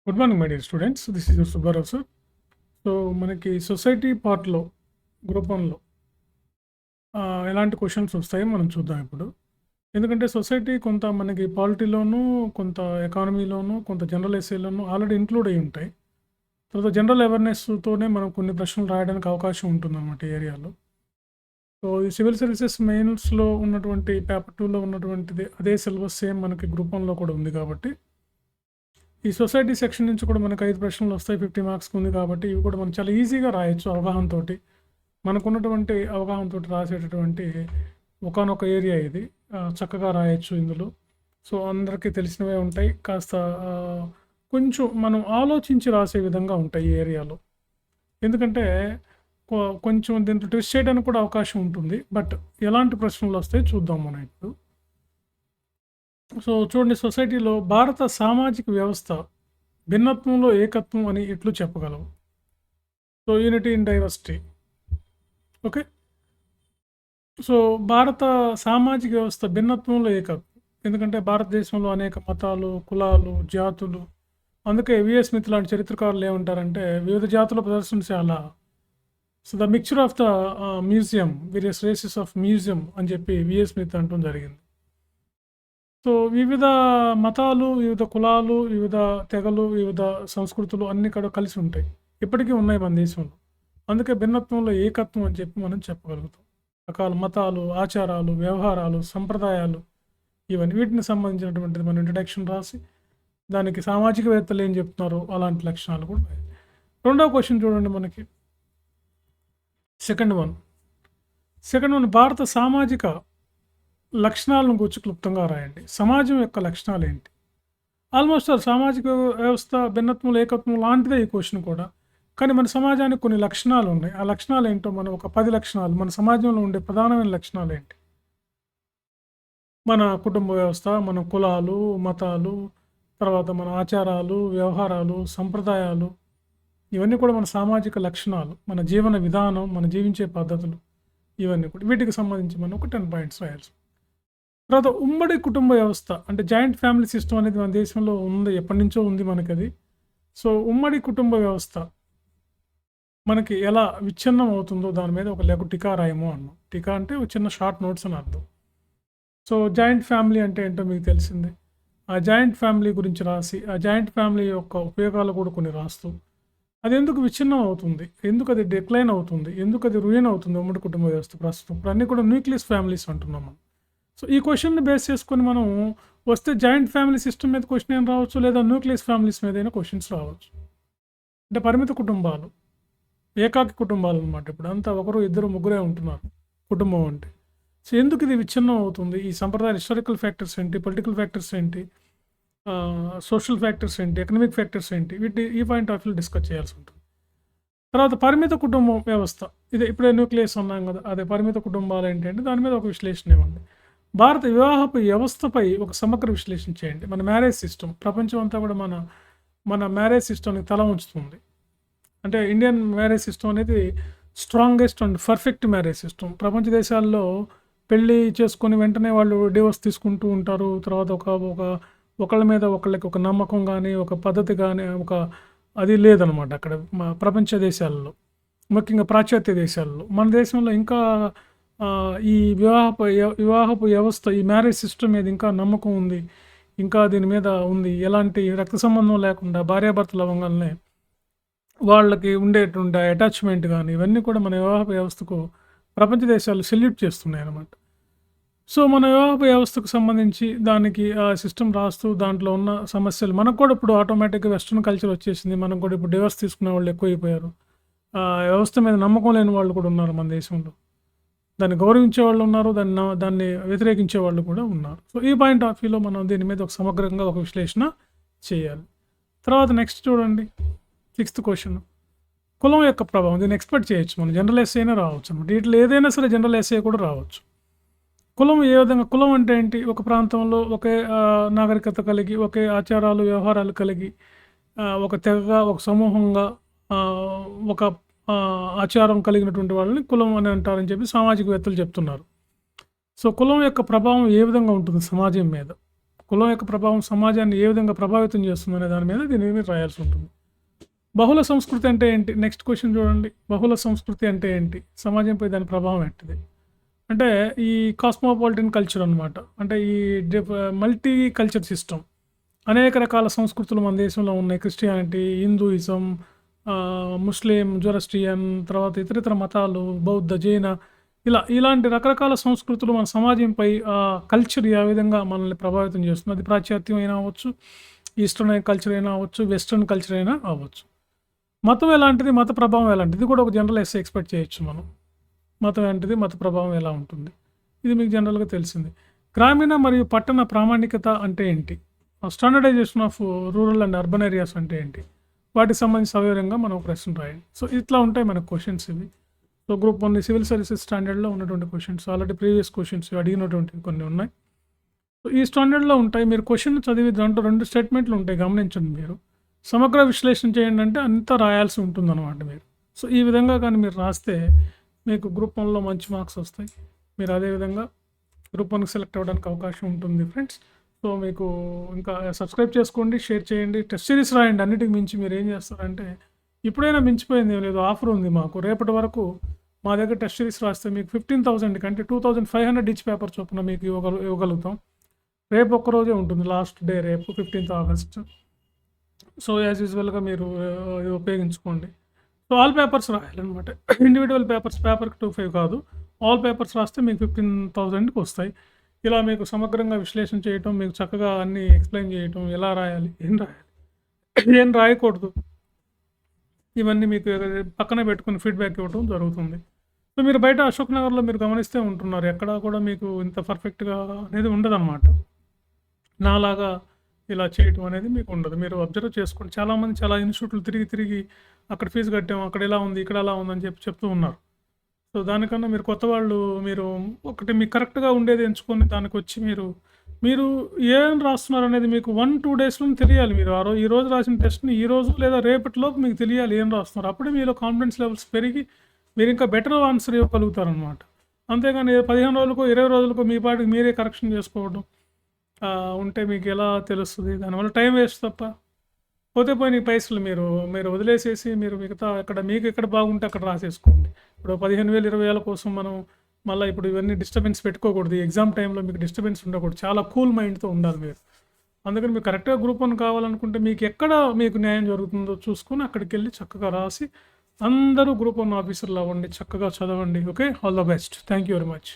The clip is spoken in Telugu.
Good morning my dear students. This is your Subbarao sir. So మనకి సొసైటీ పార్ట్లో గ్రూప్ వన్లో ఎలాంటి క్వశ్చన్స్ వస్తాయో మనం చూద్దాం ఇప్పుడు. ఎందుకంటే సొసైటీ కొంత మనకి పాలిటీలోను, కొంత ఎకానమీలోను, కొంత జనరల్ ఎస్ఏలోను ఆల్రెడీ ఇంక్లూడ్ అయి ఉంటాయి. తర్వాత జనరల్ అవేర్నెస్తోనే మనం కొన్ని ప్రశ్నలు రాయడానికి అవకాశం ఉంటుందన్నమాట ఈ ఏరియాలో. సో ఈ సివిల్ సర్వీసెస్ మెయిన్స్లో ఉన్నటువంటి పేపర్ 2లో ఉన్నటువంటిది అదే సిలబస్ సేమ్ మనకి గ్రూప్ వన్లో కూడా ఉంది కాబట్టి ఈ సొసైటీ సెక్షన్ నుంచి కూడా మనకు 5 ప్రశ్నలు వస్తాయి. 50 మార్క్స్కి ఉంది కాబట్టి ఇవి కూడా మనం చాలా ఈజీగా రాయొచ్చు అవగాహనతోటి. మనకున్నటువంటి అవగాహనతోటి రాసేటటువంటి ఒకానొక ఏరియా ఇది. చక్కగా రాయొచ్చు ఇందులో. సో అందరికీ తెలిసినవే ఉంటాయి. కాస్త కొంచెం మనం ఆలోచించి రాసే విధంగా ఉంటాయి ఈ ఏరియాలో. ఎందుకంటే కొంచెం దీంట్లో ట్విస్ట్ చేయడానికి కూడా అవకాశం ఉంటుంది. బట్ ఎలాంటి ప్రశ్నలు వస్తాయి చూద్దాం మనం ఇప్పుడు. సో చూడండి, సొసైటీలో భారత సామాజిక వ్యవస్థ భిన్నత్వంలో ఏకత్వం అని ఎట్లు చెప్పగలవు? So unity in diversity. Okay. So భారత సామాజిక వ్యవస్థ భిన్నత్వంలో ఏకత్వం. ఎందుకంటే భారతదేశంలో అనేక మతాలు, కులాలు, జాతులు. అందుకే విఎస్ స్మిత్ లాంటి చరిత్రకారులు ఏమంటారంటే వివిధ జాతుల ప్రదర్శనశాల. So the mixture of the museum, various races of museum అని చెప్పి విఎస్ స్మిత్ అంటూ జరిగింది. సో వివిధ మతాలు, వివిధ కులాలు, వివిధ తెగలు, వివిధ సంస్కృతులు అన్నీ కూడా కలిసి ఉంటాయి. ఇప్పటికీ ఉన్నాయి మన దేశంలో. అందుకే భిన్నత్వంలో ఏకత్వం అని చెప్పి మనం చెప్పగలుగుతాం. రకాల మతాలు, ఆచారాలు, వ్యవహారాలు, సంప్రదాయాలు, ఇవన్నీ వీటిని సంబంధించినటువంటిది మనం ఇంట్రడక్షన్ రాసి దానికి సామాజికవేత్తలు ఏం చెప్తున్నారో అలాంటి లక్షణాలు కూడా ఉన్నాయి. రెండవ క్వశ్చన్ చూడండి మనకి. సెకండ్ వన్ భారత సామాజిక లక్షణాలను గురించి క్లుప్తంగా రాయండి. సమాజం యొక్క లక్షణాలు ఏంటి? ఆల్మోస్ట్ సామాజిక వ్యవస్థ భిన్నత్వం ఏకత్వం లాంటిదే ఈ క్వశ్చన్ కూడా. కానీ మన సమాజానికి కొన్ని లక్షణాలు ఉన్నాయి. ఆ లక్షణాలు ఏంటో మనం ఒక 10 లక్షణాలు, మన సమాజంలో ఉండే ప్రధానమైన లక్షణాలు ఏంటి? మన కుటుంబ వ్యవస్థ, మన కులాలు, మతాలు, తర్వాత మన ఆచారాలు, వ్యవహారాలు, సంప్రదాయాలు, ఇవన్నీ కూడా మన సామాజిక లక్షణాలు. మన జీవన విధానం, మన జీవించే పద్ధతులు, ఇవన్నీ కూడా వీటికి సంబంధించి మనం ఒక 10 పాయింట్స్ రాయాల్సి. తర్వాత ఉమ్మడి కుటుంబ వ్యవస్థ అంటే జాయింట్ ఫ్యామిలీ సిస్టమ్ అనేది మన దేశంలో ఉంది, ఎప్పటి నుంచో ఉంది మనకి అది. సో ఉమ్మడి కుటుంబ వ్యవస్థ మనకి ఎలా విచ్ఛిన్నం అవుతుందో దాని మీద ఒక లఘు టీకా రాయము అన్నాం. టీకా అంటే ఒక చిన్న షార్ట్ నోట్స్ అని అర్థం. సో జాయింట్ ఫ్యామిలీ అంటే ఏంటో మీకు తెలిసిందే. ఆ జాయింట్ ఫ్యామిలీ గురించి రాసి ఆ జాయింట్ ఫ్యామిలీ యొక్క ఉపయోగాలు కూడా కొన్ని రాస్తూ అది ఎందుకు విచ్ఛిన్నం అవుతుంది, ఎందుకు అది డిక్లైన్ అవుతుంది, ఎందుకు అది రూయిన్ అవుతుంది ఉమ్మడి కుటుంబ వ్యవస్థ ప్రస్తుతం. ఇప్పుడు అన్నీ కూడా న్యూక్లియస్ ఫ్యామిలీస్ అంటున్నాం మనం. సో ఈ క్వశ్చన్ని బేస్ చేసుకొని మనం వస్తే జాయింట్ ఫ్యామిలీ సిస్టమ్ మీద క్వశ్చన్ ఏం రావచ్చు, లేదా న్యూక్లియస్ ఫ్యామిలీస్ మీద అయినా క్వశ్చన్స్ రావచ్చు. అంటే పరిమిత కుటుంబాలు, ఏకాకి కుటుంబాలు అనమాట. ఇప్పుడు అంతా ఒకరు ఇద్దరు ముగ్గురే ఉంటున్నారు కుటుంబం అంటే. సో ఎందుకు ఇది విచ్ఛిన్నం అవుతుంది? ఈ సంప్రదాయ హిస్టారికల్ ఫ్యాక్టర్స్ ఏంటి, పొలిటికల్ ఫ్యాక్టర్స్ ఏంటి, సోషల్ ఫ్యాక్టర్స్ ఏంటి, ఎకనామిక్ ఫ్యాక్టర్స్ ఏంటి, వీటి ఈ పాయింట్ ఆఫ్ వ్యూ డిస్కస్ చేయాల్సి ఉంటుంది. తర్వాత పరిమిత కుటుంబం వ్యవస్థ, ఇదే ఇప్పుడే న్యూక్లియస్ అన్నాం కదా, అదే పరిమిత కుటుంబాలు ఏంటంటే దాని మీద ఒక విశ్లేషణ ఇవ్వండి. భారత వివాహపు వ్యవస్థపై ఒక సమగ్ర విశ్లేషణ చేయండి. మన మ్యారేజ్ సిస్టమ్, ప్రపంచం అంతా కూడా మన మ్యారేజ్ సిస్టమ్ని తల ఉంచుతుంది. అంటే ఇండియన్ మ్యారేజ్ సిస్టమ్ అనేది strongest and perfect marriage system. ప్రపంచ దేశాల్లో పెళ్ళి చేసుకొని వెంటనే వాళ్ళు డివోర్స్ తీసుకుంటూ ఉంటారు. తర్వాత ఒకళ్ళ మీద ఒకళ్ళకి ఒక నమ్మకం కానీ, ఒక పద్ధతి కానీ, ఒక అది లేదనమాట అక్కడ ప్రపంచ దేశాలలో, ముఖ్యంగా పాశ్చాత్య దేశాల్లో. మన దేశంలో ఇంకా ఈ వివాహపు వ్యవస్థ, ఈ మ్యారేజ్ సిస్టమ్ మీద ఇంకా నమ్మకం ఉంది, ఇంకా దీని మీద ఉంది. ఎలాంటి రక్త సంబంధం లేకుండా భార్యాభర్తలు అవ్వగానే వాళ్ళకి ఉండేటువంటి అటాచ్మెంట్ కానీ, ఇవన్నీ కూడా మన వివాహ వ్యవస్థకు ప్రపంచ దేశాలు సెల్యూట్ చేస్తున్నాయి అన్నమాట. సో మన వివాహ వ్యవస్థకు సంబంధించి దానికి ఆ సిస్టమ్ రాస్తూ దాంట్లో ఉన్న సమస్యలు, మనకు కూడా ఇప్పుడు ఆటోమేటిక్గా వెస్ట్రన్ కల్చర్ వచ్చేసింది. మనకు కూడా ఇప్పుడు డివోర్స్ తీసుకునే వాళ్ళు ఎక్కువైపోయారు. వ్యవస్థ మీద నమ్మకం లేని వాళ్ళు కూడా ఉన్నారు మన దేశంలో. దాన్ని గౌరవించే వాళ్ళు ఉన్నారు, దాన్ని వ్యతిరేకించే వాళ్ళు కూడా ఉన్నారు. సో ఈ పాయింట్ ఆఫ్ వ్యూలో మనం దీని మీద ఒక సమగ్రంగా ఒక విశ్లేషణ చేయాలి. తర్వాత నెక్స్ట్ చూడండి, 6th క్వశ్చన్. కులం యొక్క ప్రభావం. దీన్ని ఎక్స్పెక్ట్ చేయొచ్చు, మనం జనరల్ ఎస్ఏ అయినా రావచ్చు అనమాట. వీటిలో ఏదైనా సరే జనరల్ ఎస్ఏ కూడా రావచ్చు. కులం ఏ విధంగా, కులం అంటే ఏంటి? ఒక ప్రాంతంలో ఒకే నాగరికత కలిగి, ఒకే ఆచారాలు వ్యవహారాలు కలిగి, ఒక తెగగా, ఒక సమూహంగా, ఒక ఆచారం కలిగినటువంటి వాళ్ళని కులం అని అంటారని చెప్పి సామాజికవేత్తలు చెప్తున్నారు. సో కులం యొక్క ప్రభావం ఏ విధంగా ఉంటుంది సమాజం మీద? కులం యొక్క ప్రభావం సమాజాన్ని ఏ విధంగా ప్రభావితం చేస్తుందనే దాని మీద దీని మీద రాయాల్సి ఉంటుంది. బహుళ సంస్కృతి అంటే ఏంటి? నెక్స్ట్ క్వశ్చన్ చూడండి. బహుళ సంస్కృతి అంటే ఏంటి? సమాజంపై దాని ప్రభావం ఏంటిది? అంటే ఈ కాస్మోపాలిటన్ కల్చర్ అనమాట. అంటే ఈ మల్టీ కల్చర్ సిస్టమ్. అనేక రకాల సంస్కృతులు మన దేశంలో ఉన్నాయి. క్రిస్టియానిటీ, హిందూయిజం, ముస్లిం, జొరాస్ట్రియన్, తర్వాత ఇతరితర మతాలు, బౌద్ధ, జైన ఇలాంటి రకరకాల సంస్కృతులు మన సమాజంపై కల్చర్ ఏ విధంగా మనల్ని ప్రభావితం చేస్తుంది. అది పాశ్చాత్యం అయినా అవ్వచ్చు, ఈస్టర్న్ కల్చర్ అయినా అవ్వచ్చు, వెస్టర్న్ కల్చర్ అయినా అవ్వచ్చు. మతం ఎలాంటిది? మత ప్రభావం ఎలాంటిది? ఇది కూడా ఒక జనరల్ ఎస్సే ఎక్స్పెక్ట్ చేయొచ్చు మనం. మతం ఏంటిది? మత ప్రభావం ఎలా ఉంటుంది? ఇది మీకు జనరల్గా తెలిసింది. గ్రామీణ మరియు పట్టణ ప్రామాణికత అంటే ఏంటి? Standardisation of rural and urban areas అంటే ఏంటి? వాటికి సంబంధించి సవివరంగా మనం ప్రశ్న రాయండి. సో ఇట్లా ఉంటాయి మనకు క్వశ్చన్స్ ఇవి. సో గ్రూప్ 1 సివిల్ సర్వీసెస్ స్టాండర్డ్లో ఉన్నటువంటి క్వశ్చన్స్, ఆల్రెడీ ప్రీవియస్ క్వశ్చన్స్ అడిగినటువంటి కొన్ని ఉన్నాయి. సో ఈ స్టాండర్డ్లో ఉంటాయి. మీరు క్వశ్చన్ చదివి దాంట్లో 2 స్టేట్మెంట్లు ఉంటాయి, గమనించండి. మీరు సమగ్ర విశ్లేషణ చేయండి అంటే అంతా రాయాల్సి ఉంటుందన్నమాట మీరు. సో ఈ విధంగా కానీ మీరు రాస్తే మీకు గ్రూప్ 1లో మంచి మార్క్స్ వస్తాయి. మీరు అదేవిధంగా గ్రూప్ 1కి సెలెక్ట్ అవ్వడానికి అవకాశం ఉంటుంది ఫ్రెండ్స్. సో మీకు ఇంకా సబ్స్క్రైబ్ చేసుకోండి, షేర్ చేయండి, టెస్ట్ సిరీస్ రాయండి. అన్నిటికి మించి మీరు ఏం చేస్తారంటే, ఇప్పుడైనా మించిపోయింది ఏం లేదు, ఆఫర్ ఉంది మాకు. రేపటి వరకు మా దగ్గర టెస్ట్ సిరీస్ రాస్తే మీకు 15,000 కంటే 2,500 ఈచ్ పేపర్ చొప్పున మీకు ఇవ్వగలుగుతాం. రేపు ఒక్కరోజే ఉంటుంది, లాస్ట్ డే రేపు 15th ఆగస్ట్. సో యాజ్ యూజువల్గా మీరు ఇది ఉపయోగించుకోండి. సో ఆల్ పేపర్స్ రాయాలన్నమాట. ఇండివిజువల్ పేపర్కి 25 కాదు, ఆల్ పేపర్స్ రాస్తే మీకు 15,000కి వస్తాయి. ఇలా మీకు సమగ్రంగా విశ్లేషణ చేయటం, మీకు చక్కగా అన్నీ ఎక్స్ప్లెయిన్ చేయటం, ఎలా రాయాలి, ఏం రాయకూడదు, ఇవన్నీ మీకు పక్కన పెట్టుకుని ఫీడ్బ్యాక్ ఇవ్వడం జరుగుతుంది. సో మీరు బయట అశోక్ నగర్లో మీరు గమనిస్తే ఉంటున్నారు, ఎక్కడా కూడా మీకు ఇంత పర్ఫెక్ట్గా అనేది ఉండదన్నమాట. నాలాగా ఇలా చేయటం అనేది మీకు ఉండదు. మీరు అబ్జర్వ్ చేసుకోండి. చాలామంది చాలా ఇన్స్టిట్యూట్లు తిరిగి అక్కడ ఫీజు కట్టాము, అక్కడ ఇలా ఉంది, ఇక్కడ ఎలా ఉందని చెప్తూ ఉన్నారు. సో దానికన్నా మీరు కొత్త వాళ్ళు, మీరు ఒకటి మీకు కరెక్ట్గా ఉండేది ఎంచుకొని దానికి వచ్చి మీరు ఏం రాస్తున్నారు అనేది మీకు 1-2 డేస్లో తెలియాలి. మీరు ఈ రోజు రాసిన టెస్ట్ని ఈ రోజు లేదా రేపటిలోపు మీకు తెలియాలి ఏం రాస్తున్నారు. అప్పుడే మీలో కాన్ఫిడెన్స్ లెవెల్స్ పెరిగి మీరు ఇంకా బెటర్ ఆన్సర్ ఇవ్వగలుగుతారనమాట. అంతేగాని 15 రోజులకో 20 రోజులకో మీ పాటికి మీరే కరెక్షన్ చేసుకోవడం ఉంటే మీకు ఎలా తెలుస్తుంది? దానివల్ల టైం వేస్ట్ తప్ప. పోతే పోయిన పైసలు మీరు వదిలేసేసి మీరు మిగతా మీకు ఎక్కడ బాగుంటే అక్కడ రాసేసుకోండి. ఇప్పుడు 15,000 20,000 కోసం మనం మళ్ళీ ఇప్పుడు ఇవన్నీ డిస్టర్బెన్స్ పెట్టుకోకూడదు. ఎగ్జామ్ టైంలో మీకు డిస్టర్బెన్స్ ఉండకూడదు. చాలా కూల్ మైండ్తో ఉండాలి మీరు. అందుకని మీరు కరెక్ట్గా గ్రూప్ 1 కావాలనుకుంటే మీకు ఎక్కడ మీకు న్యాయం జరుగుతుందో చూసుకొని అక్కడికి వెళ్ళి చక్కగా రాసి అందరూ గ్రూప్ 1 ఆఫీసర్లు అవ్వండి, చక్కగా చదవండి. Okay, all the best. Thank you very much.